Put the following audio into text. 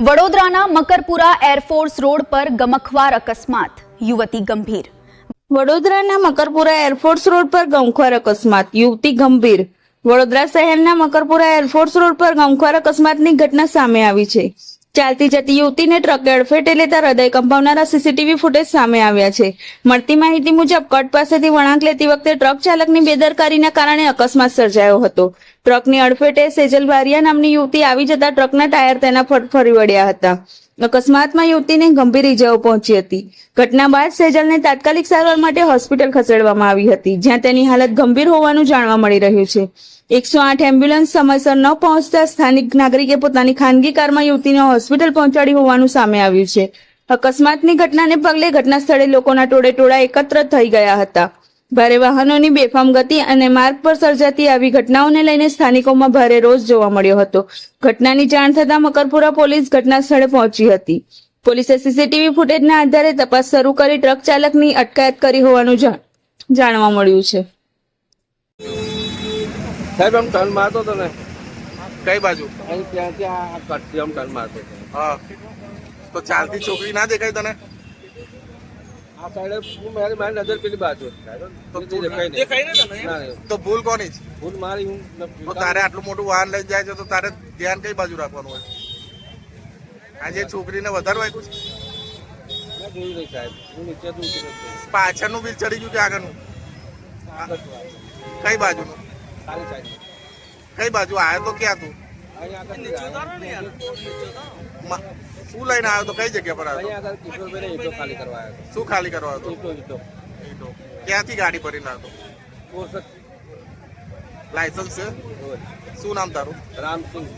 વડોદરાના Makarpura air force road પર ગમખ્વાર અકસ્માત, યુવતી ગંભીર। વડોદરાના મકરપુરા એરફોર્સ રોડ પર ગમખ્વાર અકસ્માત, યુવતી ગંભીર। વડોદરા શહેરના મકરપુરા એરફોર્સ રોડ પર ગમખ્વાર અકસ્માતની ઘટના સામે આવી છે। ચાલતી જતી યુવતીને ટ્રકે અડફેટે લેતા હૃદય કંપાવનારા સીસીટીવી ફૂટેજ સામે આવ્યા છે। મળતી માહિતી મુજબ કટ પાસેથી વળાંક લેતી વખતે ટ્રક ચાલકની બેદરકારીના કારણે અકસ્માત સર્જાયો હતો। ટ્રકની અડફેટે સેજલ બારિયા નામની યુવતી આવી જતા ટ્રકના ટાયર તેના પર ફરી વળ્યા હતા। અકસ્માતમાં યુવતીને ગંભીર ઇજાઓ પહોંચી હતી। ઘટના બાદ સેજલને તાત્કાલિક સારવાર માટે હોસ્પિટલ ખસેડવામાં આવી હતી, જ્યાં તેની હાલત ગંભીર હોવાનું જાણવા મળી રહ્યું છે। 108 એમ્બ્યુલન્સ સમયસર ન પહોંચતા સ્થાનિક નાગરિકે પોતાની ખાનગી કારમાં યુવતીને હોસ્પિટલ પહોંચાડી હોવાનું સામે આવ્યું છે। અકસ્માતની ઘટનાને પગલે ઘટના સ્થળે લોકોના ટોળે એકત્ર થઈ ગયા હતા। ભારે વાહનોની બેફામ ગતિ અને માર્ગ પર સર્જાતી આવી ઘટનાઓને લઈને સ્થાનિકોમાં ભારે રોષ જોવા મળ્યો હતો। ઘટનાની જાણ થતાં મકરપુરા પોલીસ ઘટના સ્થળે પહોંચી હતી। પોલીસે સીસીટીવી ફૂટેજના આધારે તપાસ શરૂ કરી ટ્રક ચાલકની અટકાયત કરી હોવાનું જાણવા મળ્યું છે। સાહેબ આમ ટર્ન મારતો હતો ને, કઈ બાજુ? અહીં ત્યાંથી આ કટથી આમ ટર્ન મારતો હતો। હા, તો ચાલતી છોકરી ના દેખાય તને? આ સાઈડે મારી નજર પેલી બાજુ તો બીજી દેખાય નહીં। દેખાય ને તને? ના, તો ભૂલ કોની છે? ભૂલ મારી હું તો તારે આટલું મોટું વાહન લઈ જાય છે તો તારે ધ્યાન કઈ બાજુ રાખવાનું હોય? આજે છોકરીને વધારે વાગ્યું છે? મેં જોયું નહીં સાહેબ, હું નીચે તો ઉતર્યો જ નહીં। પાછળનું બિલ ચડી ગયું કે આગળનું? કઈ બાજુનું? ખાલી સાઈડ કઈ બાજુ આવ્યો તો ક્યાં તું? અહીંયા આગળ શું લઈને આવ્યો તો કઈ જગ્યા પર આવ્યો? અહીંયા આગળ કિશોરભાઈને ઈંટો ખાલી કરવા આવ્યો શું ખાલી કરવા હતો? હતો। ઈંટો ક્યાંથી ગાડી ભરીને આવ્યો? કોર્સ લાયસન્સ છે? રોજ શું નામ તારું? રામસિંહ